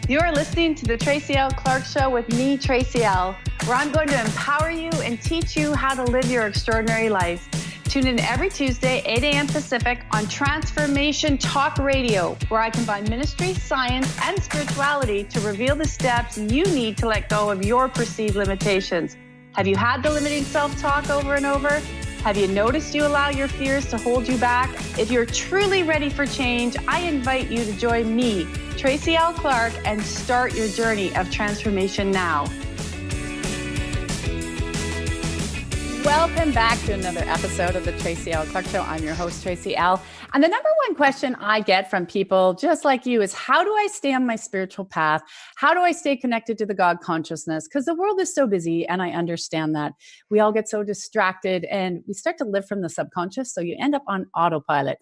You are listening to the Tracy L. Clark Show with me, Tracy L., where I'm going to empower you and teach you how to live your extraordinary life. Tune in every Tuesday, 8 a.m. Pacific on Transformation Talk Radio, where I combine ministry, science, and spirituality to reveal the steps you need to let go of your perceived limitations. Have you had the limiting self-talk over and over? Have you noticed you allow your fears to hold you back? If you're truly ready for change, I invite you to join me, Tracy L. Clark, and start your journey of transformation now. Welcome back to another episode of the Tracy L. Clark Show. I'm your host, Tracy L. And the number one question I get from people just like you is, how do I stay on my spiritual path? How do I stay connected to the God consciousness? Because the world is so busy, and I understand that. We all get so distracted and we start to live from the subconscious, so you end up on autopilot.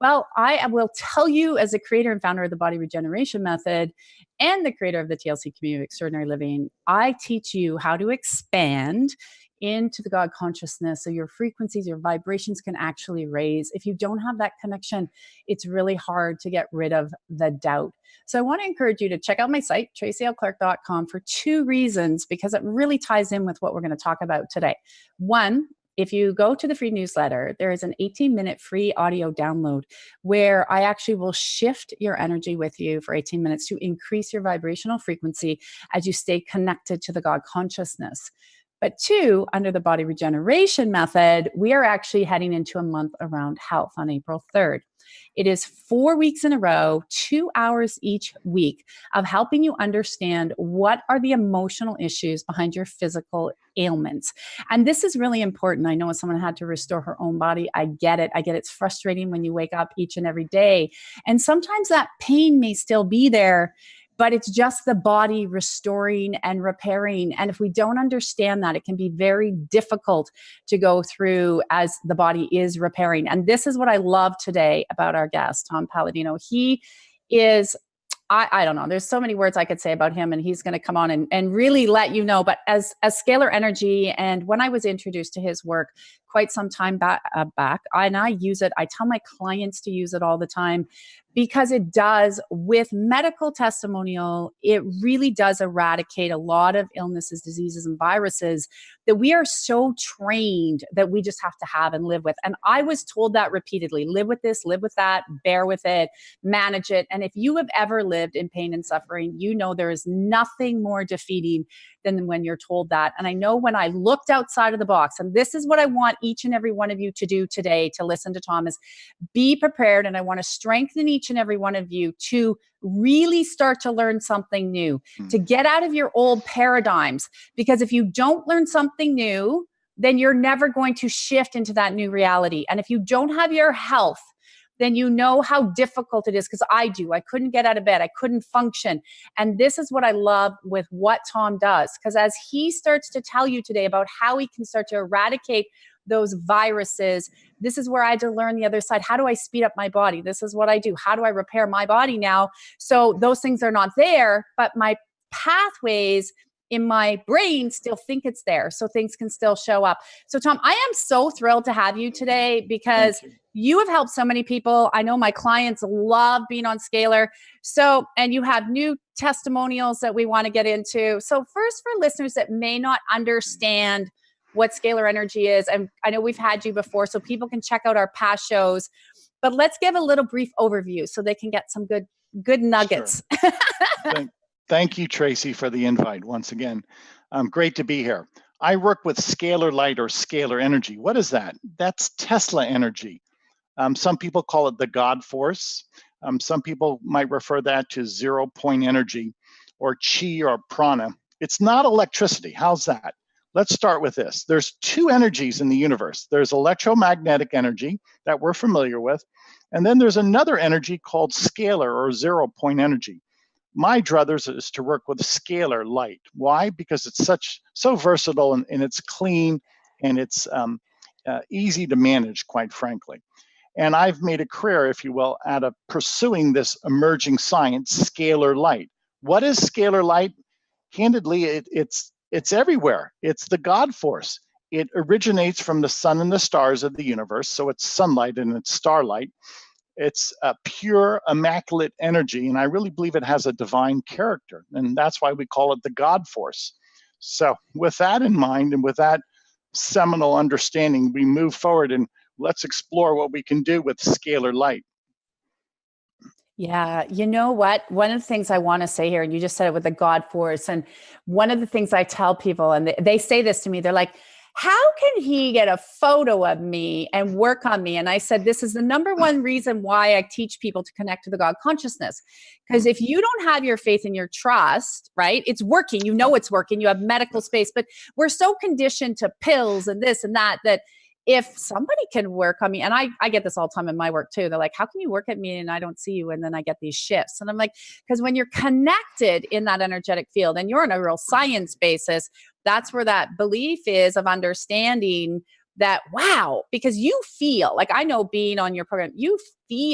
Well, I will tell you, as the creator and founder of the Body Regeneration Method and the creator of the TLC Community of Extraordinary Living, I teach you how to expand into the God consciousness so your frequencies, your vibrations can actually raise. If you don't have that connection, it's really hard to get rid of the doubt. So I want to encourage you to check out my site, tracylclark.com, for two reasons, because it really ties in with what we're going to talk about today. One, if you go to the free newsletter, there is an 18-minute free audio download where I actually will shift your energy with you for 18 minutes to increase your vibrational frequency as you stay connected to the God consciousness. But two, under the Body Regeneration Method, we are actually heading into a month around health on April 3rd. It is 4 weeks in a row, 2 hours each week of helping you understand what are the emotional issues behind your physical ailments. And this is really important. I know as someone had to restore her own body, I get it. It's frustrating when you wake up each and every day. And sometimes that pain may still be there, but it's just the body restoring and repairing. And if we don't understand that, it can be very difficult to go through as the body is repairing. And this is what I love today about our guest, Tom Paladino. He is, I don't know, there's so many words I could say about him, and he's going to come on and really let you know. But as Scalar Energy, and when I was introduced to his work quite some time back, and I use it, I tell my clients to use it all the time, because it does, with medical testimonial, it really does eradicate a lot of illnesses, diseases, and viruses that we are so trained that we just have to have and live with. And I was told that repeatedly: live with this, live with that, bear with it, manage it. And if you have ever lived in pain and suffering, you know there is nothing more defeating than when you're told that. And I know when I looked outside of the box, and this is what I want each and every one of you to do today, to listen to Tom, is be prepared. And I want to strengthen each and every one of you to really start to learn something new, to get out of your old paradigms. Because if you don't learn something new, then you're never going to shift into that new reality. And if you don't have your health, then you know how difficult it is, because I do. I couldn't get out of bed. I couldn't function. And this is what I love with what Tom does, because as he starts to tell you today about how he can start to eradicate those viruses, this is where I had to learn the other side. How do I speed up my body? This is what I do. How do I repair my body now? So those things are not there, but my pathways in my brain still think it's there, so things can still show up. So Tom, I am so thrilled to have you today, because you have helped so many people. I know my clients love being on Scalar. So, and you have new testimonials that we want to get into. So first, for listeners that may not understand what Scalar Energy is, and I know we've had you before, so people can check out our past shows, but let's give a little brief overview so they can get some good nuggets. Sure. Thank you, Tracy, for the invite once again. Great to be here. I work with scalar light or scalar energy. What is that? That's Tesla energy. Some people call it the God force. Some people might refer that to 0-point energy or chi or prana. It's not electricity. How's that? Let's start with this. There's two energies in the universe. There's electromagnetic energy that we're familiar with, and then there's another energy called scalar or 0-point energy. My druthers is to work with scalar light. Why? Because it's so versatile, and it's clean, and it's easy to manage, quite frankly. And I've made a career, if you will, out of pursuing this emerging science, scalar light. What is scalar light? Candidly, it's everywhere. It's the God force. It originates from the sun and the stars of the universe, so it's sunlight and it's starlight. It's a pure, immaculate energy, and I really believe it has a divine character, and that's why we call it the God force. So with that in mind, and with that seminal understanding, we move forward and let's explore what we can do with scalar light. Yeah, you know what? One of the things I want to say here, and you just said it with the God force, and one of the things I tell people, and they say this to me, they're like, how can he get a photo of me and work on me? And I said, this is the number one reason why I teach people to connect to the God consciousness. Because if you don't have your faith and your trust, right, it's working, you know it's working, you have medical space, but we're so conditioned to pills and this and that, that if somebody can work on me, and I get this all the time in my work too, they're like, how can you work at me and I don't see you? And then I get these shifts. And I'm like, because when you're connected in that energetic field and you're on a real science basis, that's where that belief is of understanding that, wow, because you feel like, I know being on your program,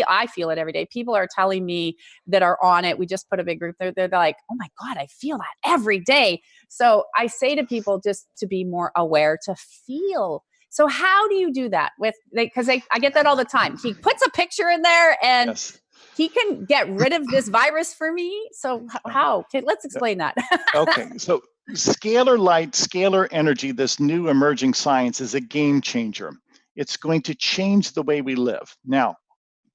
I feel it every day. People are telling me that are on it. We just put a big group. They're like, oh my God, I feel that every day. So I say to people just to be more aware, to feel. So how do you do that with, because I get that all the time. He puts a picture in there and Yes. he can get rid of this virus for me. So how? Okay, let's explain that. Okay, so scalar light, scalar energy, this new emerging science is a game changer. It's going to change the way we live. Now,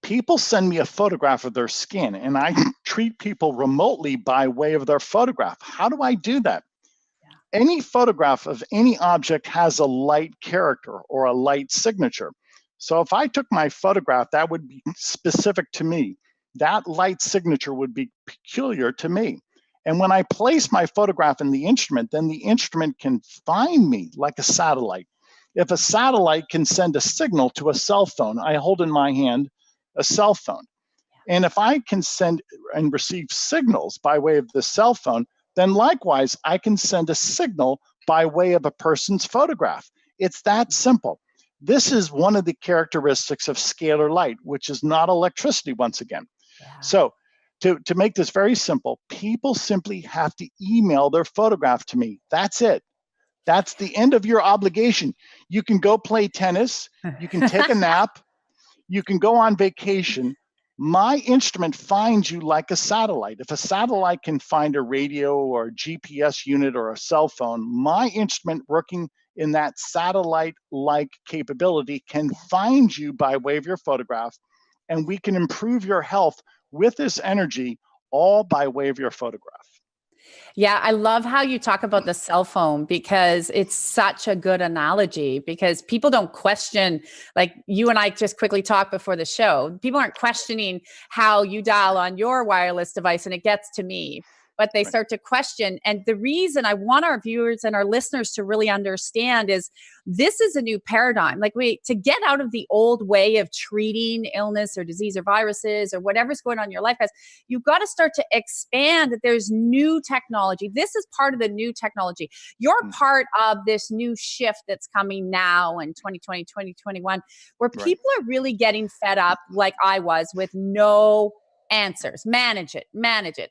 people send me a photograph of their skin, and I treat people remotely by way of their photograph. How do I do that? Any photograph of any object has a light character or a light signature. So if I took my photograph, that would be specific to me. That light signature would be peculiar to me. And when I place my photograph in the instrument, then the instrument can find me like a satellite. If a satellite can send a signal to a cell phone, I hold in my hand a cell phone. And if I can send and receive signals by way of the cell phone, then likewise, I can send a signal by way of a person's photograph. It's that simple. This is one of the characteristics of scalar light, which is not electricity once again. Yeah. So to make this very simple, people simply have to email their photograph to me. That's it. That's the end of your obligation. You can go play tennis. You can take a nap. You can go on vacation. My instrument finds you like a satellite. If a satellite can find a radio or a GPS unit or a cell phone, my instrument working in that satellite-like capability can find you by way of your photograph, and we can improve your health with this energy, all by way of your photograph. Yeah, I love how you talk about the cell phone because it's such a good analogy because people don't question, like you and I just quickly talked before the show. People aren't questioning how you dial on your wireless device and it gets to me, but they start to question. And the reason I want our viewers and our listeners to really understand is this is a new paradigm. Like to get out of the old way of treating illness or disease or viruses or whatever's going on in your life, you've got to start to expand that there's new technology. This is part of the new technology. You're part of this new shift that's coming now in 2020, 2021, where people are really getting fed up like I was with no answers. Manage it,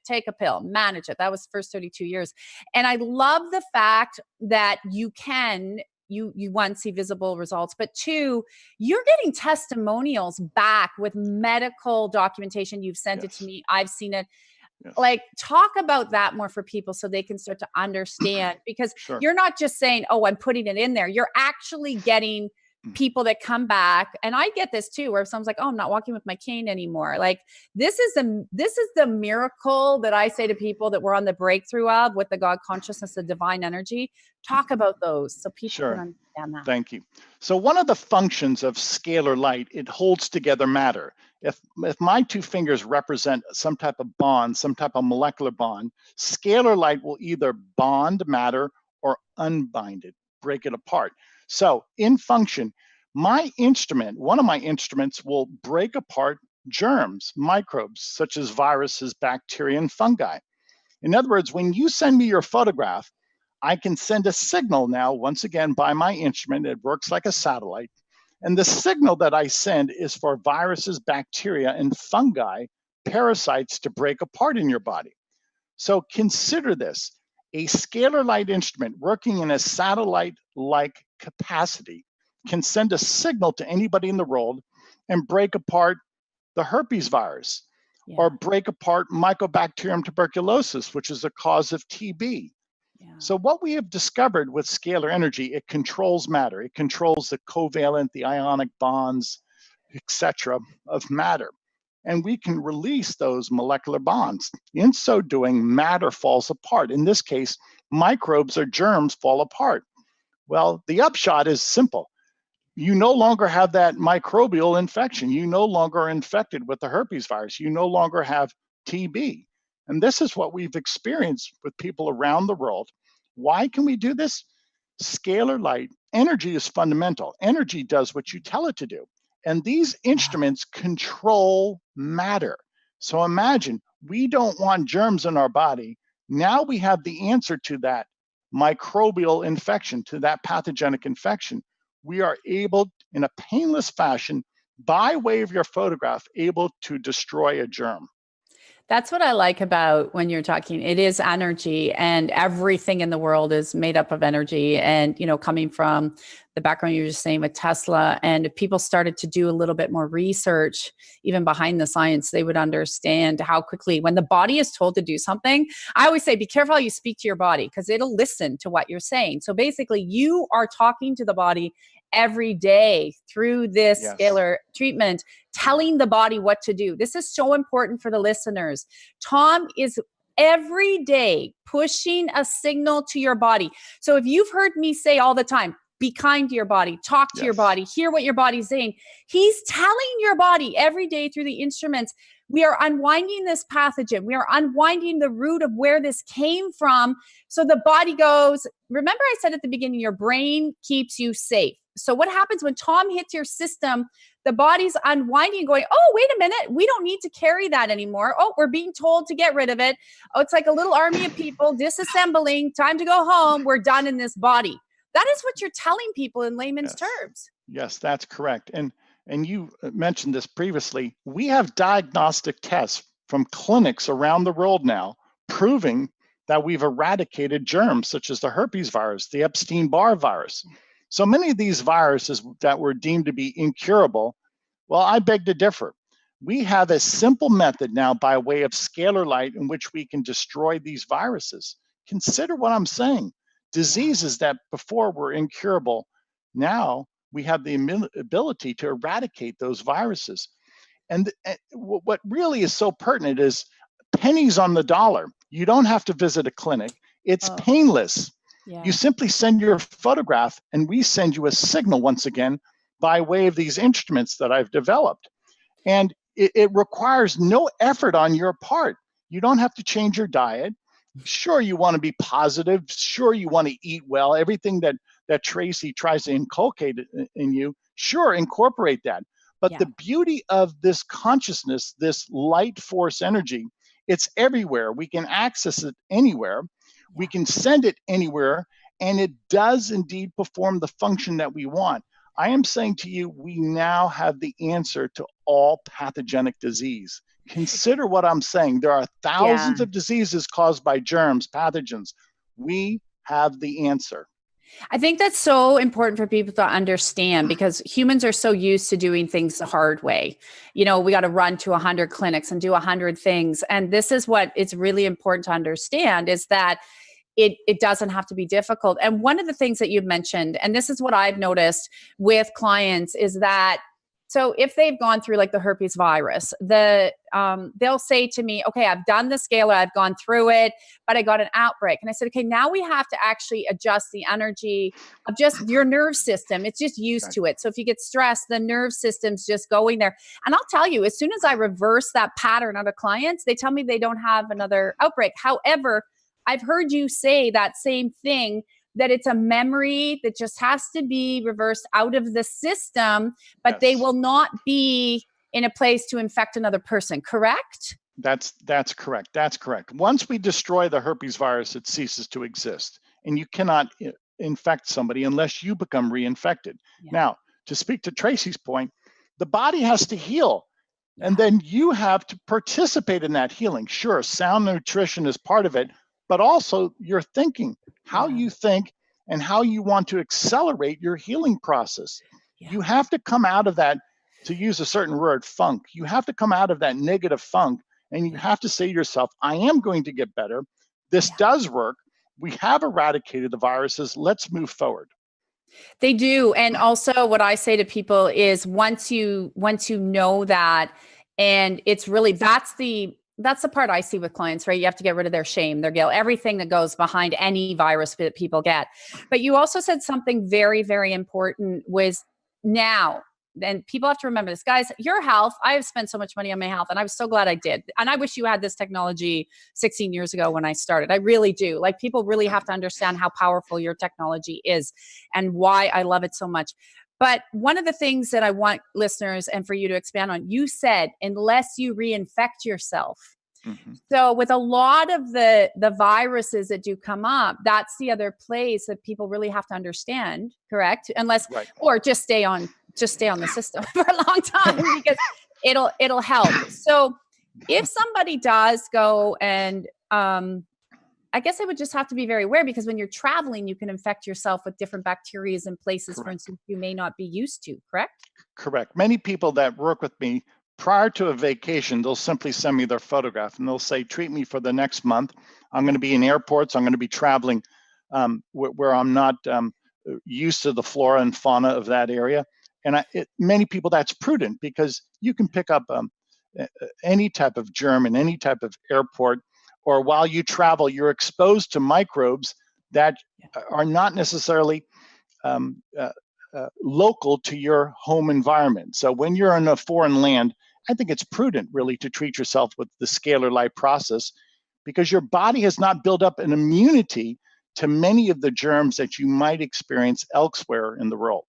take a pill, manage it. That was the first 32 years. And I love the fact that you one, see visible results, but two, you're getting testimonials back with medical documentation. You've sent it to me. I've seen it. Like, talk about that more for people so they can start to understand, because you're not just saying, oh, I'm putting it in there. You're actually getting people that come back. And I get this too, where someone's like, oh, I'm not walking with my cane anymore. Like this is the miracle that I say to people that we're on the breakthrough of with the God consciousness, the divine energy. Talk about those so people can understand that. Thank you. So one of the functions of scalar light, it holds together matter. If my two fingers represent some type of bond, some type of molecular bond, scalar light will either bond matter or unbind it, break it apart. So in function, one of my instruments will break apart germs, microbes, such as viruses, bacteria, and fungi. In other words, when you send me your photograph, I can send a signal now, once again, by my instrument. It works like a satellite. And the signal that I send is for viruses, bacteria, and fungi, parasites to break apart in your body. So consider this. A scalar light instrument working in a satellite-like capacity can send a signal to anybody in the world and break apart the herpes virus, Yeah. or break apart Mycobacterium tuberculosis, which is a cause of TB. Yeah. So what we have discovered with scalar energy, it controls matter. It controls the covalent, the ionic bonds, etc., of matter. And we can release those molecular bonds. In so doing, matter falls apart. In this case, microbes or germs fall apart. Well, the upshot is simple. You no longer have that microbial infection. You no longer are infected with the herpes virus. You no longer have TB. And this is what we've experienced with people around the world. Why can we do this? Scalar light, energy is fundamental. Energy does what you tell it to do. And these instruments control matter. So imagine, we don't want germs in our body. Now we have the answer to that microbial infection, to that pathogenic infection. We are able, in a painless fashion, by way of your photograph, able to destroy a germ. That's what I like about when you're talking. It is energy, and everything in the world is made up of energy. And, coming from the background you were just saying with Tesla, and if people started to do a little bit more research, even behind the science, they would understand how quickly, when the body is told to do something, I always say, be careful how you speak to your body, because it'll listen to what you're saying. So basically, you are talking to the body every day through this scalar treatment, telling the body what to do. This is so important for the listeners. Tom is every day pushing a signal to your body. So if you've heard me say all the time, be kind to your body, talk to your body, hear what your body's saying, he's telling your body every day through the instruments, we are unwinding this pathogen. We are unwinding the root of where this came from. So the body goes, remember I said at the beginning, your brain keeps you safe. So what happens when Tom hits your system, the body's unwinding, going, oh, wait a minute, we don't need to carry that anymore. Oh, we're being told to get rid of it. Oh, it's like a little army of people disassembling, time to go home. We're done in this body. That is what you're telling people in layman's terms. Yes, that's correct. And you mentioned this previously. We have diagnostic tests from clinics around the world now proving that we've eradicated germs such as the herpes virus, the Epstein-Barr virus. So many of these viruses that were deemed to be incurable, well, I beg to differ. We have a simple method now by way of scalar light in which we can destroy these viruses. Consider what I'm saying. Diseases that before were incurable, now we have the ability to eradicate those viruses. And what really is so pertinent is pennies on the dollar. You don't have to visit a clinic. It's painless. You simply send your photograph and we send you a signal once again by way of these instruments that I've developed. And it requires no effort on your part. You don't have to change your diet. Sure, you want to be positive. Sure, you want to eat well. Everything that Tracy tries to inculcate in you, sure, incorporate that. But the beauty of this consciousness, this light force energy, it's everywhere. We can access it anywhere. We can send it anywhere, and it does indeed perform the function that we want. I am saying to you, we now have the answer to all pathogenic disease. Consider what I'm saying. There are thousands of diseases caused by germs, pathogens. We have the answer. I think that's so important for people to understand, because humans are so used to doing things the hard way. We got to run to 100 clinics and do 100 things. And this is what it's really important to understand, is that it doesn't have to be difficult. And one of the things that you've mentioned, and this is what I've noticed with clients, is that, so if they've gone through like the herpes virus, they'll say to me, okay, I've done the scalar, I've gone through it, but I got an outbreak. And I said, okay, now we have to actually adjust the energy of just your nerve system. It's just used to it. So if you get stressed, the nerve system's just going there. And I'll tell you, as soon as I reverse that pattern on the clients, they tell me they don't have another outbreak. However, I've heard you say that same thing, that it's a memory that just has to be reversed out of the system, but they will not be in a place to infect another person, correct? That's correct. That's correct. Once we destroy the herpes virus, it ceases to exist. And you cannot infect somebody unless you become reinfected. Now, to speak to Tracy's point, the body has to heal. And then you have to participate in that healing. Sure, sound nutrition is part of it, but also your thinking, how you think and how you want to accelerate your healing process. You have to come out of that to use a certain word, funk. You have to come out of that negative funk, and you have to say to yourself, I am going to get better. This does work. We have eradicated the viruses. Let's move forward. They do. And also what I say to people is once you know that, and it's really, that's the part I see with clients, right? You have to get rid of their shame, their guilt, everything that goes behind any virus that people get. But you also said something very, very important was now. And people have to remember this, guys, your health. I have spent so much money on my health, and I was so glad I did. And I wish you had this technology 16 years ago when I started. I really do. Like, people really have to understand how powerful your technology is and why I love it so much. But one of the things that I want listeners and for you to expand on, you said, unless you reinfect yourself. Mm-hmm. So with a lot of the viruses that do come up, that's the other place that people really have to understand, correct? Unless, right. Or just stay on the system for a long time because it'll help. So if somebody does go and, I guess I would just have to be very aware, because when you're traveling, you can infect yourself with different bacteria in places, correct, for instance, you may not be used to, correct? Correct. Many people that work with me prior to a vacation, they'll simply send me their photograph and they'll say, treat me for the next month. I'm going to be in airports. I'm going to be traveling where I'm not used to the flora and fauna of that area. And many people, that's prudent because you can pick up any type of germ in any type of airport, or while you travel, you're exposed to microbes that are not necessarily local to your home environment. So when you're in a foreign land, I think it's prudent really to treat yourself with the Scalar Light process, because your body has not built up an immunity to many of the germs that you might experience elsewhere in the world.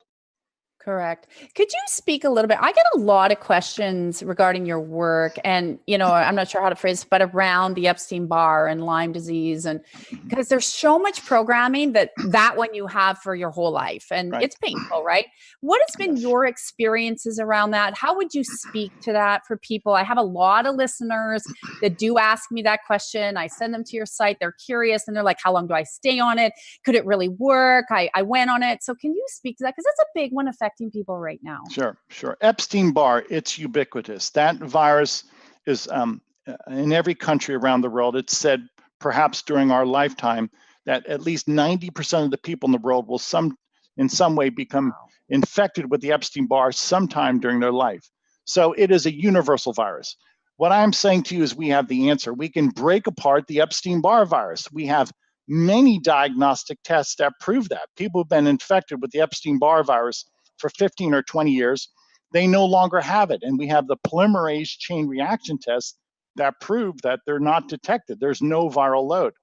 Correct. Could you speak a little bit? I get a lot of questions regarding your work, and, I'm not sure how to phrase it, but around the Epstein-Barr and Lyme disease, and because there's so much programming that one you have for your whole life, and right, it's painful, right? What has been your experiences around that? How would you speak to that for people? I have a lot of listeners that do ask me that question. I send them to your site. They're curious, and they're like, how long do I stay on it? Could it really work? I went on it. So can you speak to that? Because that's a big one affecting people right now. Sure. Epstein-Barr, it's ubiquitous. That virus is in every country around the world. It's said perhaps during our lifetime that at least 90% of the people in the world will in some way become infected with the Epstein-Barr sometime during their life. So it is a universal virus. What I'm saying to you is we have the answer. We can break apart the Epstein-Barr virus. We have many diagnostic tests that prove that. People who've been infected with the Epstein-Barr virus for 15 or 20 years, they no longer have it. And we have the polymerase chain reaction tests that prove that they're not detected. There's no viral load.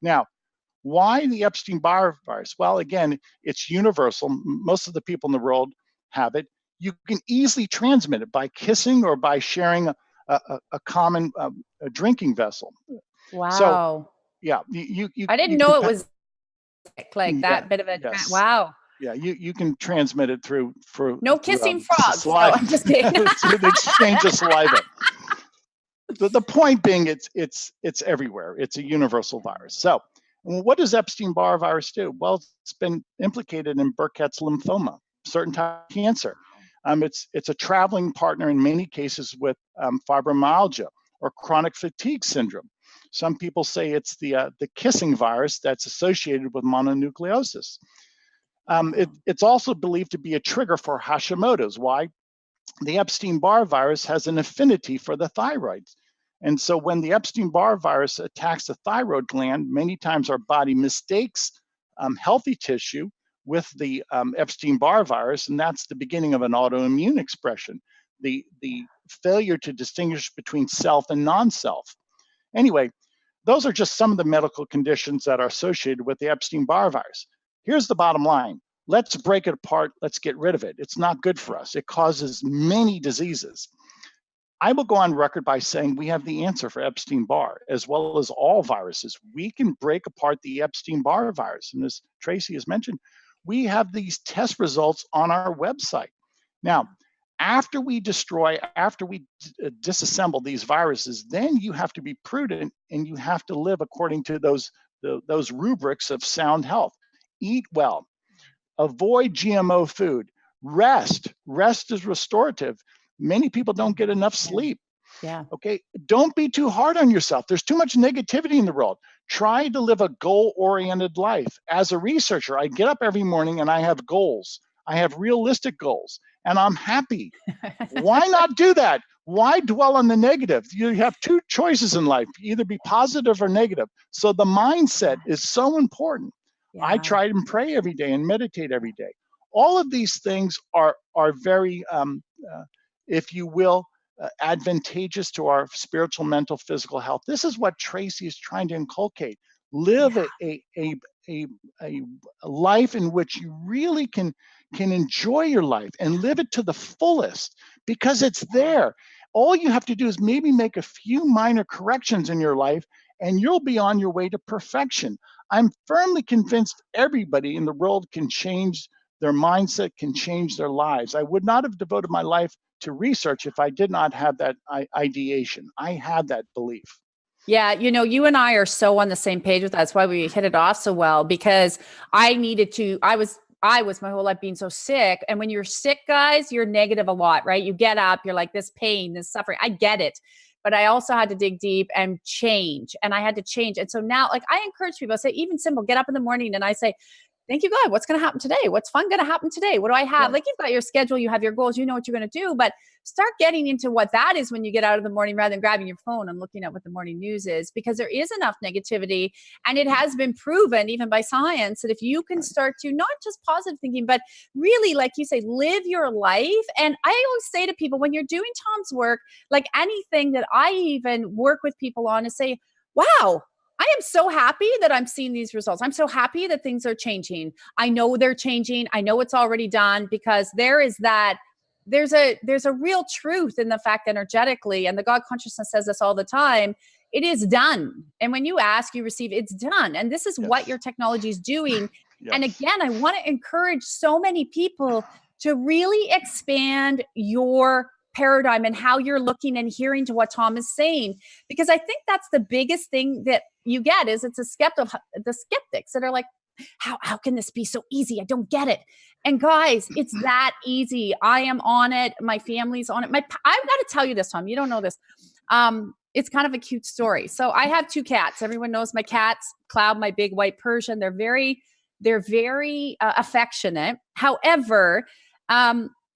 Now, why the Epstein-Barr virus? Well, again, it's universal. Most of the people in the world have it. You can easily transmit it by kissing or by sharing a common drinking vessel. Wow. So, yeah. I didn't know it was like that bit of a, yes. Wow. Yeah, you can transmit it through no kissing frogs. Saliva. No, I'm just kidding. Through the exchange of saliva. The point being, it's everywhere. It's a universal virus. So, what does Epstein-Barr virus do? Well, it's been implicated in Burkitt's lymphoma, certain type of cancer. It's a traveling partner in many cases with fibromyalgia or chronic fatigue syndrome. Some people say it's the kissing virus that's associated with mononucleosis. It's also believed to be a trigger for Hashimoto's. Why? The Epstein-Barr virus has an affinity for the thyroid. And so when the Epstein-Barr virus attacks the thyroid gland, many times our body mistakes healthy tissue with the Epstein-Barr virus, and that's the beginning of an autoimmune expression, the failure to distinguish between self and non-self. Anyway, those are just some of the medical conditions that are associated with the Epstein-Barr virus. Here's the bottom line. Let's break it apart. Let's get rid of it. It's not good for us. It causes many diseases. I will go on record by saying we have the answer for Epstein-Barr, as well as all viruses. We can break apart the Epstein-Barr virus. And as Tracy has mentioned, we have these test results on our website. Now, after we disassemble these viruses, then you have to be prudent and you have to live according to those rubrics of sound health. Eat well, avoid GMO food, rest is restorative. Many people don't get enough sleep. Yeah. Okay, don't be too hard on yourself. There's too much negativity in the world. Try to live a goal-oriented life. As a researcher, I get up every morning and I have goals. I have realistic goals, and I'm happy. Why not do that? Why dwell on the negative? You have two choices in life, either be positive or negative. So the mindset is so important. I Yeah. try and pray every day and meditate every day. All of these things are very, if you will, advantageous to our spiritual, mental, physical health. This is what Tracy is trying to inculcate. Live a life in which you really can enjoy your life and live it to the fullest, because it's there. All you have to do is maybe make a few minor corrections in your life and you'll be on your way to perfection. I'm firmly convinced everybody in the world can change their mindset, can change their lives. I would not have devoted my life to research if I did not have that ideation. I had that belief. Yeah, you and I are so on the same page with that. That's why we hit it off so well, because I was my whole life being so sick. And when you're sick, guys, you're negative a lot, right? You get up, you're like, this pain, this suffering. I get it. But I also had to dig deep and change. And I had to change. And so now, like, I encourage people, I say, even simple, get up in the morning and I say, thank you, God. What's going to happen today? What's fun going to happen today? What do I have? Right. Like, you've got your schedule, you have your goals, you know what you're going to do, but start getting into what that is when you get out of the morning, rather than grabbing your phone and looking at what the morning news is, because there is enough negativity. And it has been proven even by science that if you can start to not just positive thinking, but really, like you say, live your life. And I always say to people, when you're doing Tom's work, like anything that I even work with people on, is say, wow, I am so happy that I'm seeing these results. I'm so happy that things are changing. I know they're changing. I know it's already done, because there's a real truth in the fact, energetically, and the God consciousness says this all the time, it is done. And when you ask, you receive, it's done. And this is what your technology is doing. And again, I want to encourage so many people to really expand your paradigm and how you're looking and hearing to what Tom is saying, because I think that's the biggest thing that you get is it's the skeptics that are like, how can this be so easy? I don't get it. And guys, it's that easy. I am on it. My family's on it. I've got to tell you this, Tom, you don't know this. It's kind of a cute story. So I have two cats. Everyone knows my cats, Cloud, my big white Persian. They're very affectionate. However,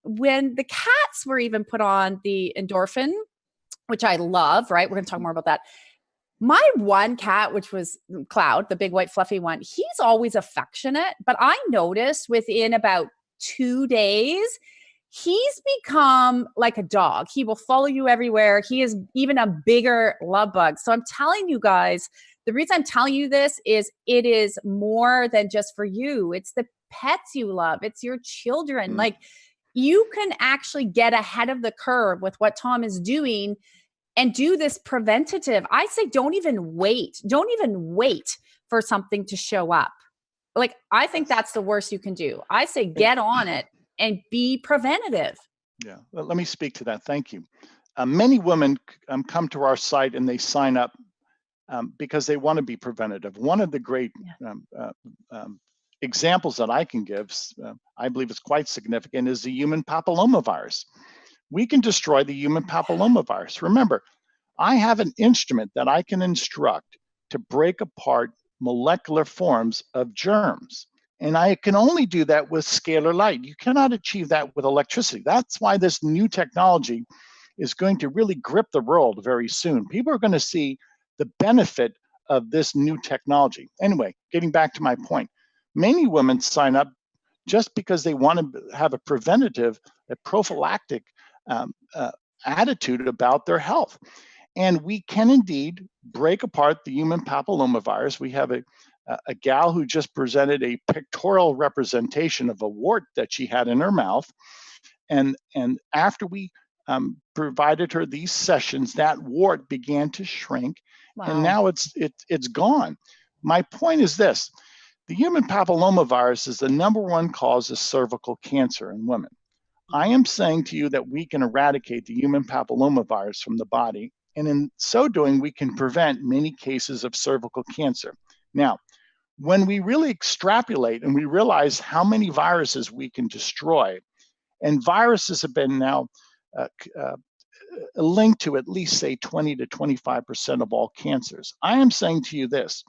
when the cats were even put on the endorphin, which I love, right? We're going to talk more about that. My one cat, which was Cloud, the big white fluffy one, he's always affectionate. But I noticed within about 2 days, he's become like a dog. He will follow you everywhere. He is even a bigger love bug. So I'm telling you guys, the reason I'm telling you this is it is more than just for you. It's the pets you love. It's your children. Like, you can actually get ahead of the curve with what Tom is doing and do this preventative. I say, don't even wait. Don't even wait for something to show up. Like, I think that's the worst you can do. I say, get on it and be preventative. Yeah, let me speak to that. Thank you. Many women come to our site and they sign up because they want to be preventative. One of the great examples that I can give, I believe it's quite significant, is the human papillomavirus. We can destroy the human papillomavirus. Remember, I have an instrument that I can instruct to break apart molecular forms of germs. And I can only do that with scalar light. You cannot achieve that with electricity. That's why this new technology is going to really grip the world very soon. People are going to see the benefit of this new technology. Anyway, getting back to my point, many women sign up just because they want to have a preventative, a prophylactic attitude about their health. And we can indeed break apart the human papillomavirus. We have a gal who just presented a pictorial representation of a wart that she had in her mouth. And after we provided her these sessions, that wart began to shrink. Wow. And now it's gone. My point is this: the human papillomavirus is the #1 cause of cervical cancer in women. I am saying to you that we can eradicate the human papillomavirus from the body, and in so doing, we can prevent many cases of cervical cancer. Now, when we really extrapolate and we realize how many viruses we can destroy, and viruses have been now linked to at least, say, 20 to 25% of all cancers. I am saying to you this: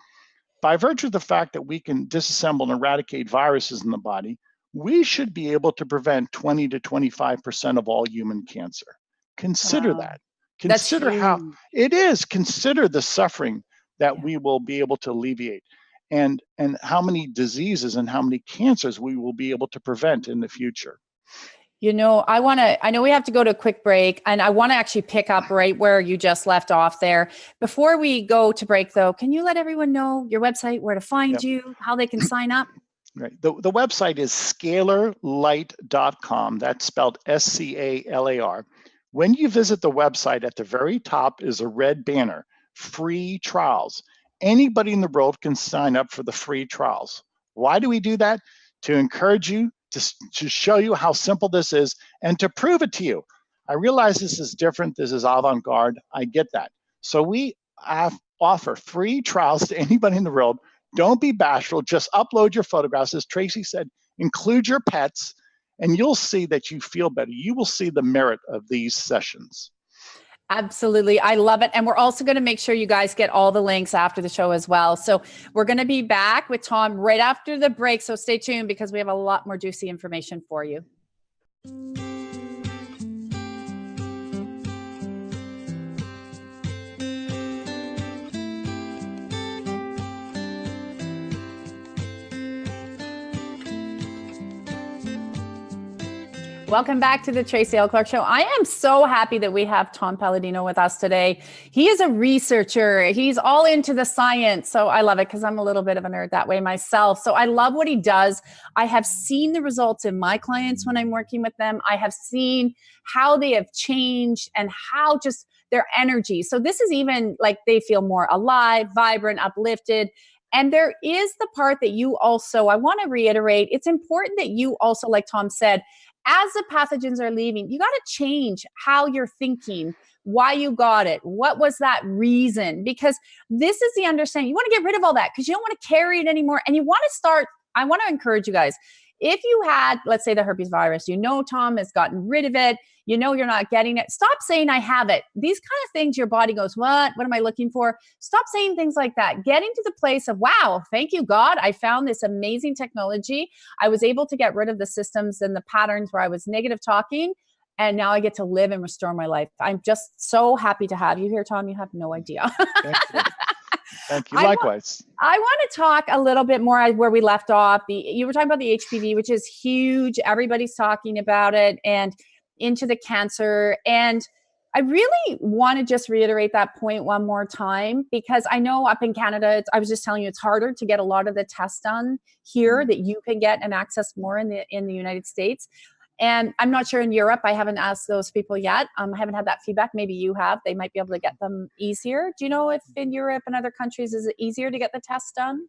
by virtue of the fact that we can disassemble and eradicate viruses in the body, we should be able to prevent 20 to 25% of all human cancer. Consider Wow. that. That's Consider how huge. it is. Consider the suffering that Yeah. we will be able to alleviate, and how many diseases and how many cancers we will be able to prevent in the future. You know, I know we have to go to a quick break, and I want to actually pick up right where you just left off there. Before we go to break, though, can you let everyone know your website, where to find Yep. you, how they can sign up? Right. The website is scalarlight.com. That's spelled SCALAR. When you visit the website, at the very top is a red banner, free trials. Anybody in the world can sign up for the free trials. Why do we do that? To encourage you, to show you how simple this is, and to prove it to you. I realize this is different. This is avant-garde. I get that. So we offer free trials to anybody in the world. Don't be bashful. Just upload your photographs. As Tracy said, include your pets, and you'll see that you feel better. You will see the merit of these sessions. Absolutely. I love it. And we're also going to make sure you guys get all the links after the show as well. So we're going to be back with Tom right after the break. So stay tuned, because we have a lot more juicy information for you. Welcome back to the Tracy L. Clark Show. I am so happy that we have Tom Paladino with us today. He is a researcher. He's all into the science. So I love it, because I'm a little bit of a nerd that way myself. So I love what he does. I have seen the results in my clients when I'm working with them. I have seen how they have changed and how just their energy. So this is even like they feel more alive, vibrant, uplifted. And there is the part that you also, I want to reiterate, it's important that you also, like Tom said, as the pathogens are leaving, you got to change how you're thinking, why you got it, what was that reason? Because this is the understanding. You want to get rid of all that, because you don't want to carry it anymore. And you want to start, I want to encourage you guys. If you had, let's say, the herpes virus, Tom has gotten rid of it, you're not getting it. Stop saying I have it. These kind of things, your body goes, what am I looking for? Stop saying things like that. Getting to the place of, wow, thank you, God. I found this amazing technology. I was able to get rid of the systems and the patterns where I was negative talking. And now I get to live and restore my life. I'm just so happy to have you here, Tom. You have no idea. Thank you. Thank you. Likewise. I want to talk a little bit more where we left off. You were talking about the HPV, which is huge. Everybody's talking about it, and into the cancer. And I really want to just reiterate that point one more time, because I know up in Canada, I was just telling you, it's harder to get a lot of the tests done here that you can get and access more in the United States. And I'm not sure in Europe. I haven't asked those people yet. I haven't had that feedback. Maybe you have. They might be able to get them easier. Do you know if in Europe and other countries, is it easier to get the test done?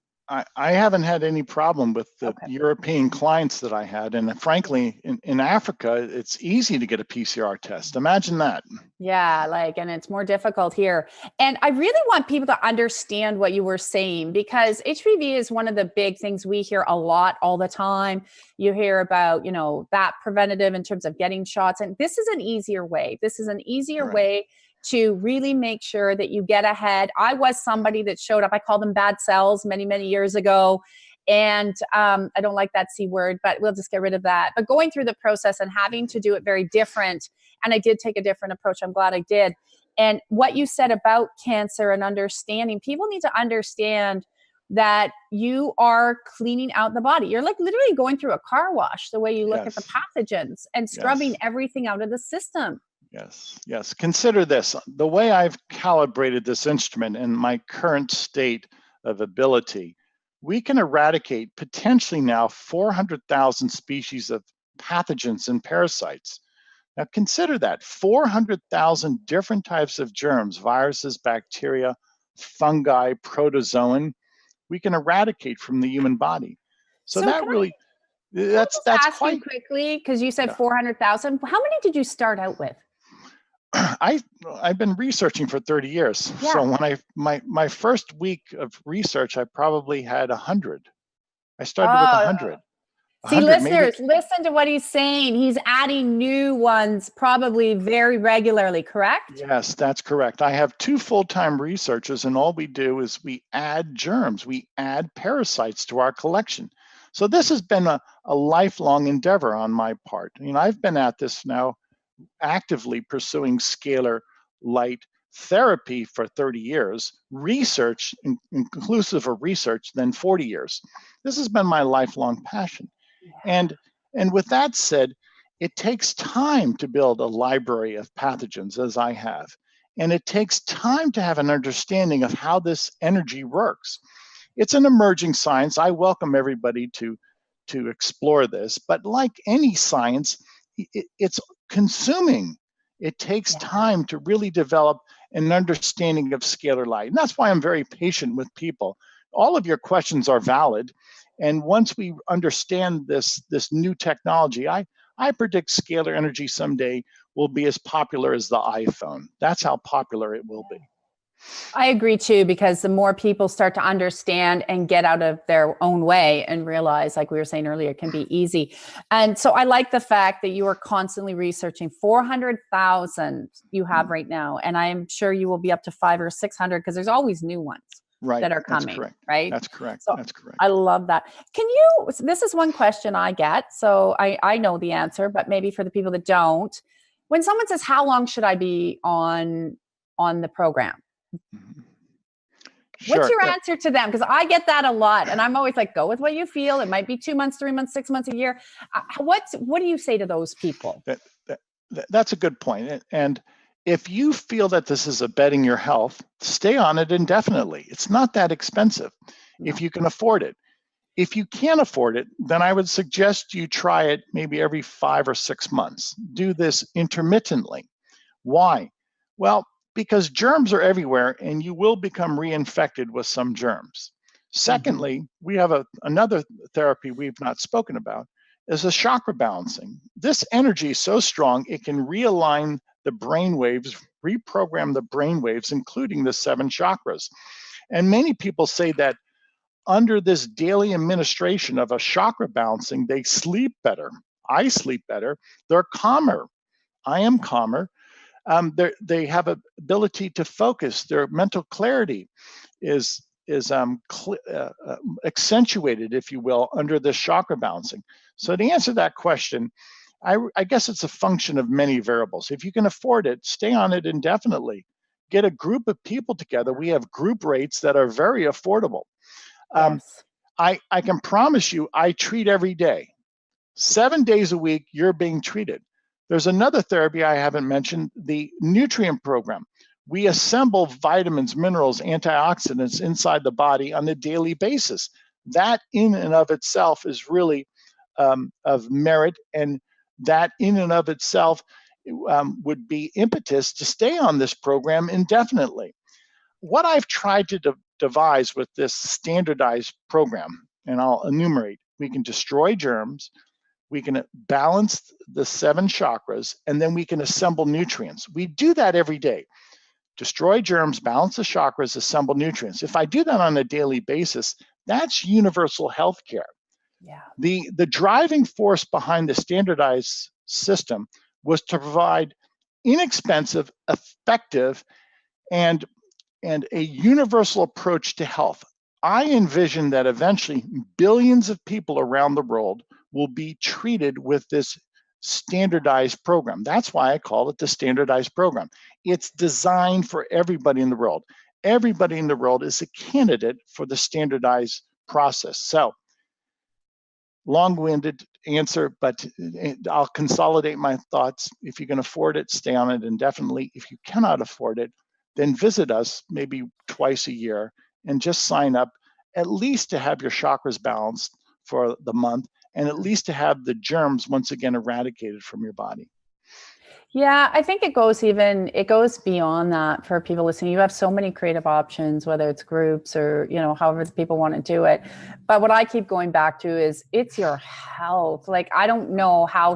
I haven't had any problem with the European clients that I had. And frankly, in Africa, it's easy to get a PCR test. Imagine that. Yeah, and it's more difficult here. And I really want people to understand what you were saying, because HPV is one of the big things we hear a lot all the time. You hear about, that preventative in terms of getting shots. And this is an easier way. This is an easier way to really make sure that you get ahead. I was somebody that showed up. I called them bad cells many, many years ago. And I don't like that C word, but we'll just get rid of that. But going through the process and having to do it very different. And I did take a different approach. I'm glad I did. And what you said about cancer and understanding, people need to understand that you are cleaning out the body. You're literally going through a car wash, the way you look at the pathogens and scrubbing everything out of the system. Yes. Consider this. The way I've calibrated this instrument in my current state of ability, we can eradicate potentially now 400,000 species of pathogens and parasites. Now consider that, 400,000 different types of germs, viruses, bacteria, fungi, protozoan, we can eradicate from the human body. So that really, that's quite quickly, because you said 400,000. How many did you start out with? I've been researching for 30 years. Yeah. So when my first week of research, I probably had 100. I started with 100. See, 100, maybe. listeners, listen to what he's saying. He's adding new ones probably very regularly, correct? Yes, that's correct. I have 2 full-time researchers, and all we do is we add germs, we add parasites to our collection. So this has been a lifelong endeavor on my part. I've been at this now actively pursuing scalar light therapy for 30 years, research, inclusive of research, then 40 years. This has been my lifelong passion. And with that said, it takes time to build a library of pathogens, as I have. And it takes time to have an understanding of how this energy works. It's an emerging science. I welcome everybody to explore this. But like any science, it's consuming. It takes time to really develop an understanding of scalar light. And that's why I'm very patient with people. All of your questions are valid. And once we understand this new technology, I predict scalar energy someday will be as popular as the iPhone. That's how popular it will be. I agree too, because the more people start to understand and get out of their own way and realize, like we were saying earlier, it can be easy. And so I like the fact that you are constantly researching. 400,000 you have right now. And I'm sure you will be up to 500 or 600 because there's always new ones. Right. That are coming, that's correct. right? That's correct. So that's correct. I love that. This is one question I get, so I know the answer, but maybe for the people that don't, when someone says, how long should I be on the program? Mm-hmm. Sure. What's your answer to them? Because I get that a lot, and I'm always like, go with what you feel. It might be 2 months, 3 months, 6 months, a year. What do you say to those people? That's a good point. And if you feel that this is abetting your health, stay on it indefinitely. It's not that expensive if you can afford it. If you can't afford it, then I would suggest you try it maybe every 5 or 6 months. Do this intermittently. Why? Well, because germs are everywhere and you will become reinfected with some germs. Secondly, we have another therapy we've not spoken about, is a chakra balancing. This energy is so strong, it can realign the brain waves, reprogram the brain waves, including the 7 chakras. And many people say that under this daily administration of a chakra balancing, they sleep better. I sleep better. They're calmer. I am calmer. They have an ability to focus. Their mental clarity is accentuated, if you will, under the chakra balancing. So to answer that question, I guess it's a function of many variables. If you can afford it, stay on it indefinitely. Get a group of people together. We have group rates that are very affordable. Yes. I can promise you, I treat every day. 7 days a week, you're being treated. There's another therapy I haven't mentioned, the nutrient program. We assemble vitamins, minerals, antioxidants inside the body on a daily basis. That in and of itself is really of merit, and that in and of itself would be impetus to stay on this program indefinitely. What I've tried to devise with this standardized program, and I'll enumerate, we can destroy germs, we can balance the 7 chakras, and then we can assemble nutrients. We do that every day. Destroy germs, balance the chakras, assemble nutrients. If I do that on a daily basis, that's universal health care. Yeah. The driving force behind the standardized system was to provide inexpensive, effective, and a universal approach to health. I envision that eventually billions of people around the world will be treated with this standardized program. That's why I call it the standardized program. It's designed for everybody in the world. Everybody in the world is a candidate for the standardized process. So, long-winded answer, but I'll consolidate my thoughts. If you can afford it, stay on it indefinitely. If you cannot afford it, then visit us maybe twice a year and just sign up, at least to have your chakras balanced for the month, and at least to have the germs once again eradicated from your body. Yeah, I think it goes beyond that for people listening. You have so many creative options, whether it's groups or, however the people want to do it. But what I keep going back to is it's your health. Like, I don't know how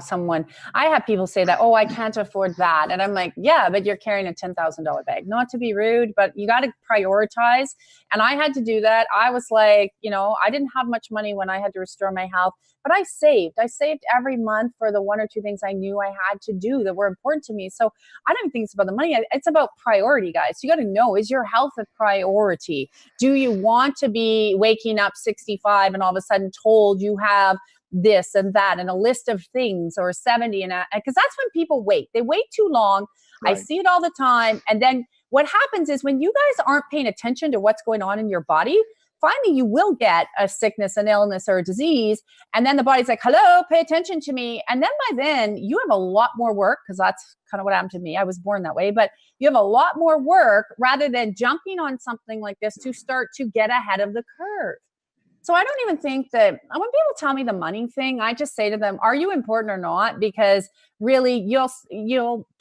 I have people say that, oh, I can't afford that. And I'm like, yeah, but you're carrying a $10,000 bag. Not to be rude, but you got to prioritize. And I had to do that. I was like, I didn't have much money when I had to restore my health. But I saved. I saved every month for the one or two things I knew I had to do that were important to me. So I don't even think it's about the money. It's about priority, guys. You got to know, is your health a priority? Do you want to be waking up 65 and all of a sudden told you have this and that and a list of things, or 70? And because that's when people wait. They wait too long. Right. I see it all the time. And then what happens is when you guys aren't paying attention to what's going on in your body, finally you will get a sickness, an illness, or a disease. And then the body's like, hello, pay attention to me. And then by then you have a lot more work, because that's kind of what happened to me. I was born that way, but you have a lot more work rather than jumping on something like this to start to get ahead of the curve. So I don't even think that when people tell me the money thing, I just say to them, are you important or not? Because really you'll,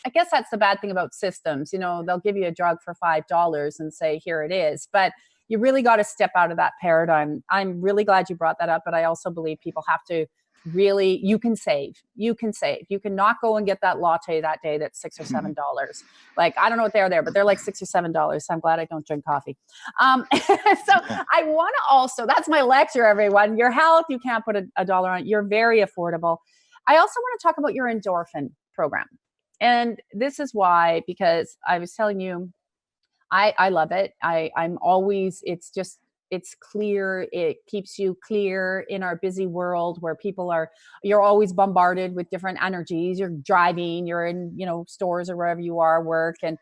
I guess that's the bad thing about systems. They'll give you a drug for $5 and say, here it is. But you really got to step out of that paradigm. I'm really glad you brought that up, but I also believe people have to really, you can save. You can not go and get that latte that day that's $6 or $7. Like, I don't know what they're there, but they're like $6 or $7. So I'm glad I don't drink coffee. So I want to also, that's my lecture, everyone. Your health, you can't put a dollar on it. You're very affordable. I also want to talk about your endorphin program. And this is why, because I was telling you, I love it. I'm always, it's clear. It keeps you clear in our busy world where you're always bombarded with different energies. You're driving, you're in, stores or wherever you are, work. And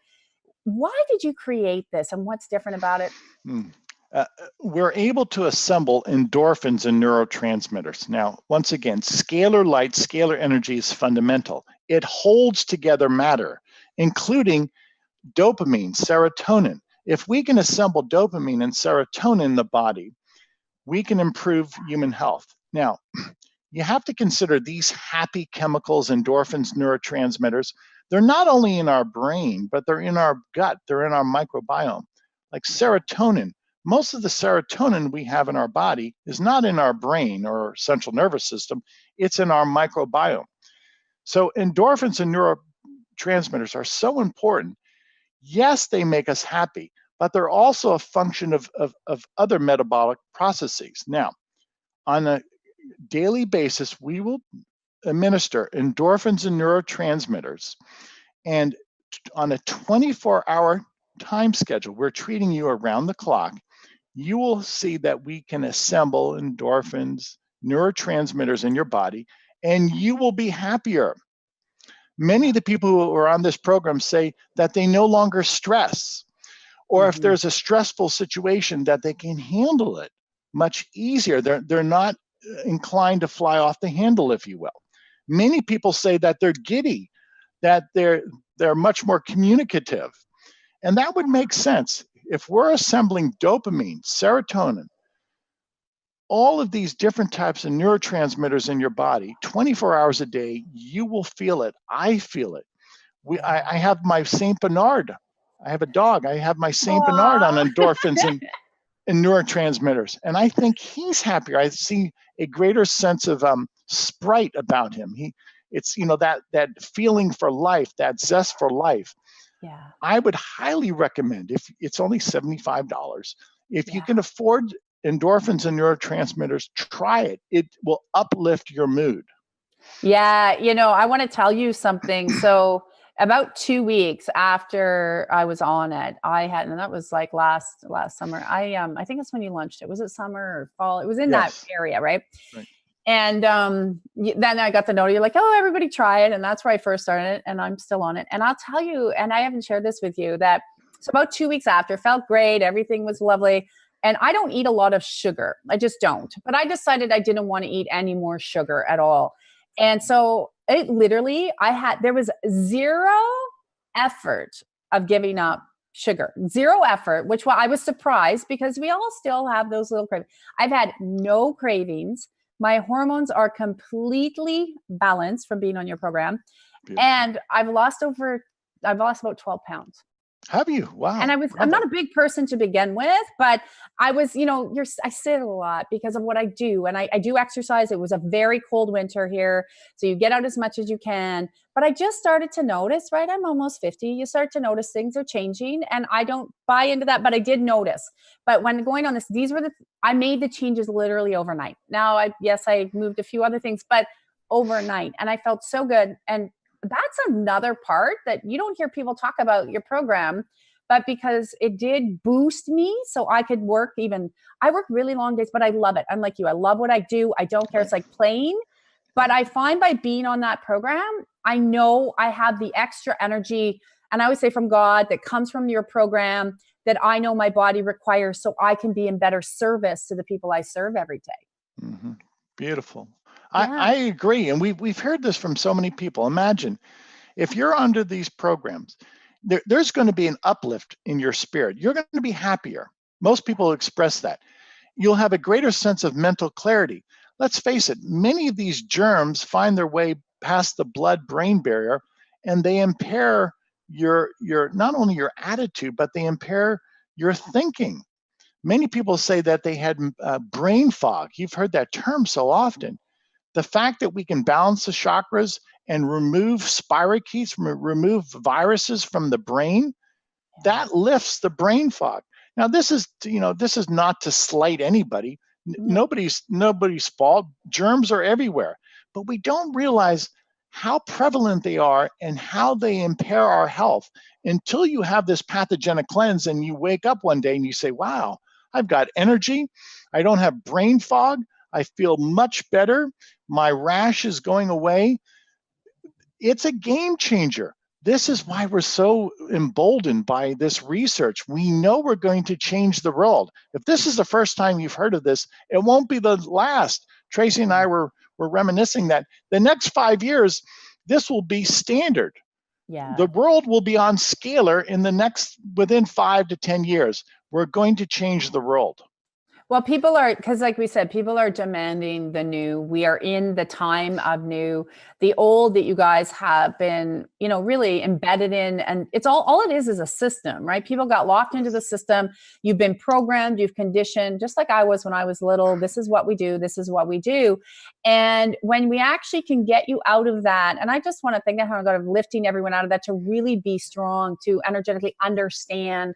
why did you create this and what's different about it? We're able to assemble endorphins and neurotransmitters. Now, once again, scalar light, scalar energy is fundamental. It holds together matter, including dopamine, serotonin. If we can assemble dopamine and serotonin in the body, we can improve human health. Now, you have to consider these happy chemicals, endorphins, neurotransmitters. They're not only in our brain, but they're in our gut, they're in our microbiome. Like serotonin, most of the serotonin we have in our body is not in our brain or central nervous system, it's in our microbiome. So endorphins and neurotransmitters are so important. Yes, they make us happy, but they're also a function of other metabolic processes. Now, on a daily basis, we will administer endorphins and neurotransmitters, and on a 24-hour time schedule, we're treating you around the clock. You will see that we can assemble endorphins, neurotransmitters in your body, and you will be happier. Many of the people who are on this program say that they no longer stress, or if there's a stressful situation, that they can handle it much easier. They're not inclined to fly off the handle, if you will. Many people say that they're giddy, that they're much more communicative. And that would make sense. If we're assembling dopamine, serotonin, all of these different types of neurotransmitters in your body, 24 hours a day, you will feel it. I feel it. I have my Saint Bernard. I have a dog. I have my Saint Bernard on endorphins and neurotransmitters, and I think he's happier. I see a greater sense of sprite about him. It's that feeling for life, that zest for life. Yeah. I would highly recommend, if it's only $75, if you can afford endorphins and neurotransmitters, try it. It will uplift your mood. Yeah, I want to tell you something. So about 2 weeks after I was on it, and that was like last summer. I think it's when you launched it. Was it summer or fall? It was in that area, right? Right. And then I got the note. You're like, oh, everybody try it, and that's where I first started it, and I'm still on it. And I'll tell you, and I haven't shared this with you, that so about 2 weeks after, felt great, everything was lovely. And I don't eat a lot of sugar. I just don't. But I decided I didn't want to eat any more sugar at all. And so it literally, there was zero effort of giving up sugar, zero effort, which I was surprised because we all still have those little cravings. I've had no cravings. My hormones are completely balanced from being on your program. Beautiful. And I've lost about 12 pounds. Have you? Wow. And I'm not a big person to begin with, but I was, I sit a lot because of what I do. And I do exercise. It was a very cold winter here. So you get out as much as you can. But I just started to notice, right? I'm almost 50. You start to notice things are changing. And I don't buy into that, but I did notice. But when going on this, I made the changes literally overnight. Now, I moved a few other things, but overnight. And I felt so good. And that's another part that you don't hear people talk about your program, but because it did boost me so I could I work really long days, but I love it. I'm like you. I love what I do. I don't care. It's like playing. But I find by being on that program, I know I have the extra energy, and I always say from God, that comes from your program, that I know my body requires so I can be in better service to the people I serve every day. Mm-hmm. Beautiful. Yeah. I agree. And we've heard this from so many people. Imagine if you're under these programs, there's going to be an uplift in your spirit. You're going to be happier. Most people express that. You'll have a greater sense of mental clarity. Let's face it, many of these germs find their way past the blood-brain barrier, and they impair your not only your attitude, but they impair your thinking. Many people say that they had brain fog. You've heard that term so often. The fact that we can balance the chakras and remove spirochetes, remove viruses from the brain, that lifts the brain fog. Now, this is not to slight anybody. Nobody's fault. Germs are everywhere, but we don't realize how prevalent they are and how they impair our health until you have this pathogenic cleanse and you wake up one day and you say, wow, I've got energy. I don't have brain fog. I feel much better. My rash is going away. It's a game changer. This is why we're so emboldened by this research. We know we're going to change the world. If this is the first time you've heard of this, it won't be the last. Tracy and I were reminiscing that the next 5 years, this will be standard. Yeah. The world will be on Scalar within 5 to 10 years. We're going to change the world. Well, because like we said, people are demanding the new. We are in the time of new. The old that you guys have been, really embedded in, and it's all it is a system, right? People got locked into the system. You've been programmed, you've conditioned, just like I was when I was little. This is what we do. This is what we do. And when we actually can get you out of that, and I just want to thank God of lifting everyone out of that to really be strong, to energetically understand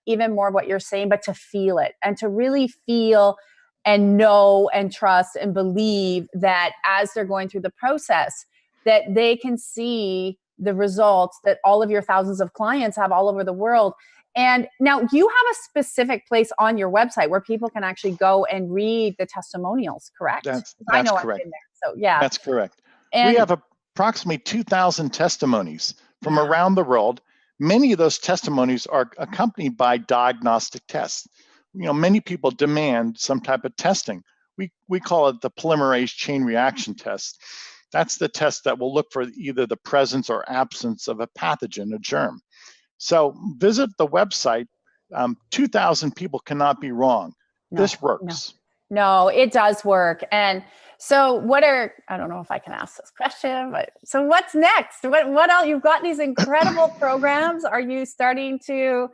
even more what you're saying, but to feel it and to really feel and know and trust and believe that as they're going through the process, that they can see the results that all of your thousands of clients have all over the world. And now you have a specific place on your website where people can actually go and read the testimonials, correct? That's I know correct. I've been there. So yeah. That's correct. And we have approximately 2,000 testimonies from around the world. Many of those testimonies are accompanied by diagnostic tests. Many people demand some type of testing. We call it the polymerase chain reaction test. That's the test that will look for either the presence or absence of a pathogen, a germ. So visit the website. 2,000 people cannot be wrong. This works. No, it does work. And so I don't know if I can ask this question, but so what's next? What else? You've got these incredible programs. Are you starting to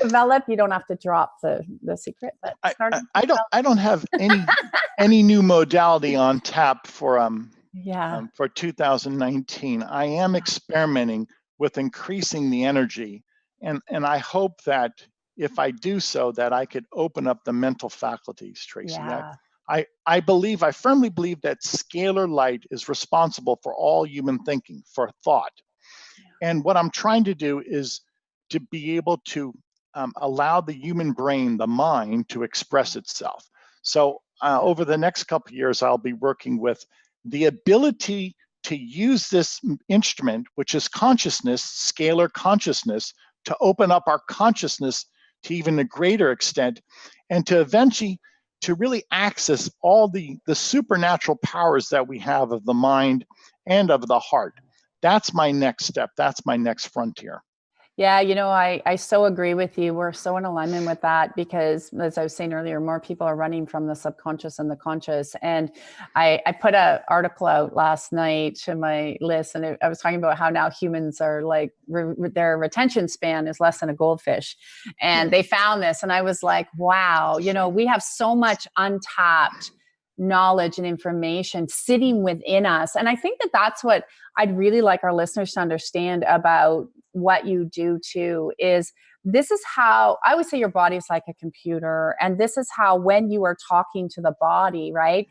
develop? You don't have to drop the secret, but I don't have any new modality on tap for 2019. I am experimenting with increasing the energy, and I hope that if I do so, that I could open up the mental faculties, Tracy. Yeah. I firmly believe that scalar light is responsible for all human thinking, for thought. Yeah. And what I'm trying to do is to be able to allow the human brain, the mind, to express itself. So over the next couple of years, I'll be working with the ability to use this instrument, which is consciousness, scalar consciousness, to open up our consciousness to even a greater extent, and to eventually to really access all the supernatural powers that we have of the mind and of the heart. That's my next step. That's my next frontier. Yeah, I so agree with you. We're so in alignment with that because, as I was saying earlier, more people are running from the subconscious and the conscious. And I put an article out last night to my list, and I was talking about how now humans are like, their retention span is less than a goldfish. And they found this, and I was like, wow, we have so much untapped knowledge and information sitting within us. And I think that that's what I'd really like our listeners to understand about what you do too, is this is how I always say your body is like a computer. And this is how, when you are talking to the body, right?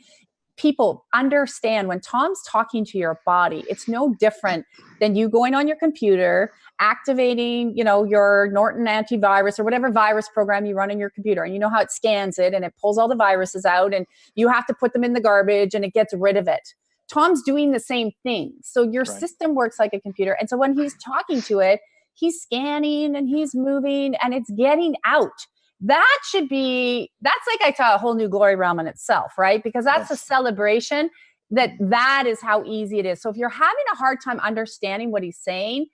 People understand when Tom's talking to your body, it's no different than you going on your computer, activating, your Norton antivirus or whatever virus program you run on your computer. And you know how it scans it and it pulls all the viruses out, and you have to put them in the garbage and it gets rid of it. Tom's doing the same thing. So your system works like a computer. And so when he's talking to it, he's scanning and he's moving and it's getting out. That's like I saw a whole new glory realm in itself, right? Because that's a celebration that is how easy it is. So if you're having a hard time understanding what he's saying,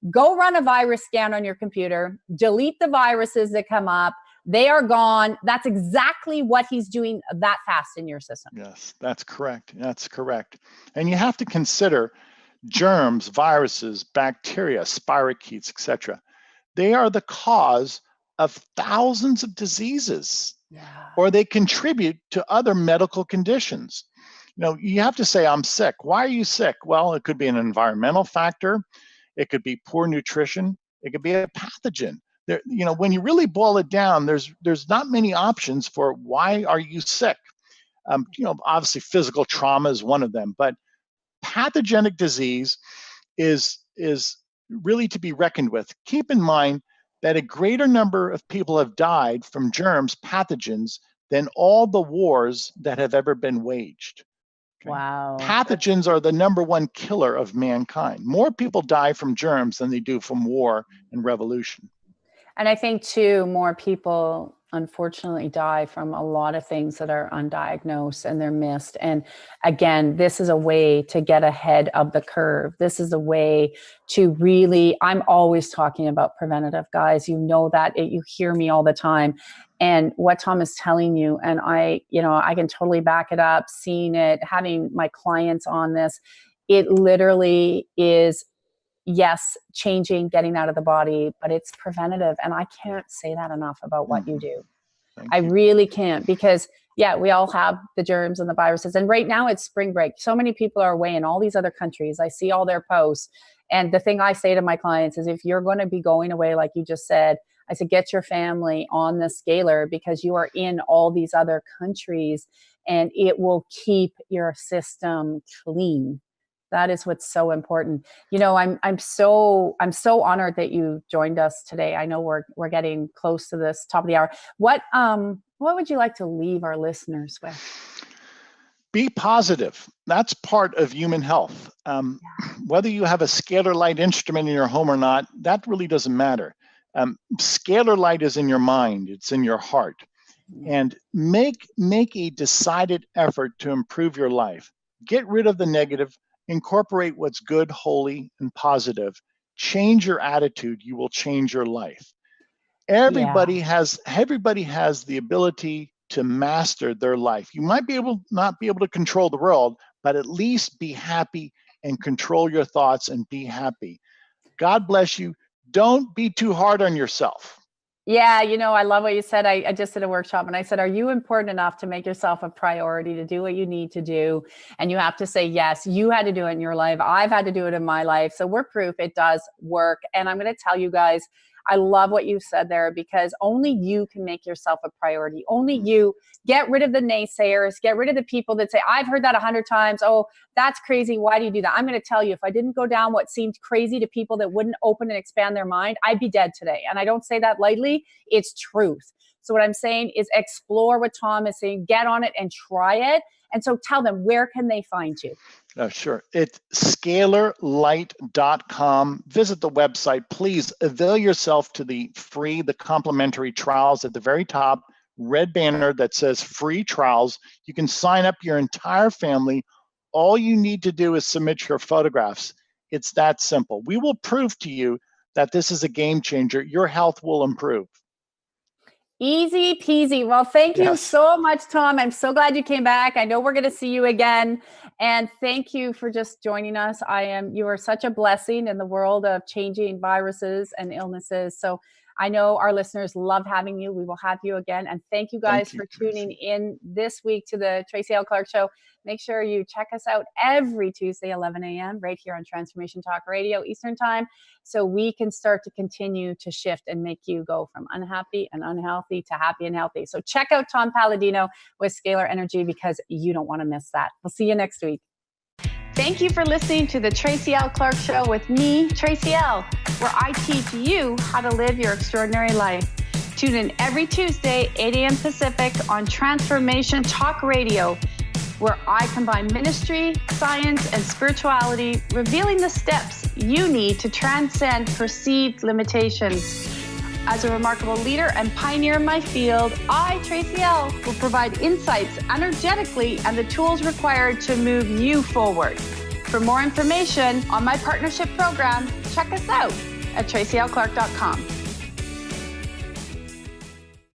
go run a virus scan on your computer, delete the viruses that come up. They are gone. That's exactly what he's doing that fast in your system. Yes, that's correct. That's correct. And you have to consider germs, viruses, bacteria, spirochetes, etc. They are the cause of thousands of diseases, or they contribute to other medical conditions. You have to say, I'm sick. Why are you sick? Well, it could be an environmental factor. It could be poor nutrition. It could be a pathogen. When you really boil it down, there's not many options for why are you sick. Obviously physical trauma is one of them, but pathogenic disease is really to be reckoned with. Keep in mind that a greater number of people have died from germs, pathogens, than all the wars that have ever been waged. Okay? Wow. Pathogens are the number one killer of mankind. More people die from germs than they do from war and revolution. And I think too, more people unfortunately die from a lot of things that are undiagnosed and they're missed. And again, this is a way to get ahead of the curve. This is a way to really, I'm always talking about preventative, guys. You know that, you hear me all the time. And what Tom is telling you, and I can totally back it up, seeing it, having my clients on this, it literally is, yes, changing, getting out of the body, but it's preventative. And I can't say that enough about what you do. I really can't, because we all have the germs and the viruses. And right now it's spring break. So many people are away in all these other countries. I see all their posts. And the thing I say to my clients is, if you're going to be going away, like you just said, I said, get your family on the Scalar, because you are in all these other countries and it will keep your system clean. That is what's so important. I'm so honored that you joined us today. I know we're getting close to this top of the hour. What would you like to leave our listeners with? Be positive. That's part of human health. Whether you have a scalar light instrument in your home or not, that really doesn't matter. Scalar light is in your mind. It's in your heart. And make a decided effort to improve your life. Get rid of the negative. Incorporate what's good, holy, and positive. Change your attitude. You will change your life. Everybody has the ability to master their life. You might not be able to control the world, but at least be happy and control your thoughts and be happy. God bless you. Don't be too hard on yourself. Yeah, I love what you said. I just did a workshop and I said, are you important enough to make yourself a priority to do what you need to do? And you have to say, yes, you had to do it in your life. I've had to do it in my life. So we're proof it does work. And I'm going to tell you guys, I love what you said there, because only you can make yourself a priority. Only you. Get rid of the naysayers. Get rid of the people that say, I've heard that 100 times. Oh, that's crazy. Why do you do that? I'm going to tell you, if I didn't go down what seemed crazy to people that wouldn't open and expand their mind, I'd be dead today. And I don't say that lightly. It's truth. So what I'm saying is explore what Tom is saying, get on it and try it. And so tell them, where can they find you? Sure. It's scalarlight.com. Visit the website. Please avail yourself to the complimentary trials at the very top, red banner that says free trials. You can sign up your entire family. All you need to do is submit your photographs. It's that simple. We will prove to you that this is a game changer. Your health will improve. Easy peasy. Well, thank you so much, Tom. I'm so glad you came back. I know we're going to see you again. And thank you for just joining us. You are such a blessing in the world of changing viruses and illnesses. So I know our listeners love having you. We will have you again. And thank you guys for tuning in this week to the Tracy L. Clark Show. Make sure you check us out every Tuesday, 11 a.m. right here on Transformation Talk Radio Eastern Time, so we can start to continue to shift and make you go from unhappy and unhealthy to happy and healthy. So check out Tom Paladino with Scalar Energy, because you don't want to miss that. We'll see you next week. Thank you for listening to the Tracy L. Clark Show with me, Tracy L., where I teach you how to live your extraordinary life. Tune in every Tuesday, 8 a.m. Pacific on Transformation Talk Radio, where I combine ministry, science, and spirituality, revealing the steps you need to transcend perceived limitations. As a remarkable leader and pioneer in my field, I, Tracy L., will provide insights energetically and the tools required to move you forward. For more information on my partnership program, check us out at tracylclark.com.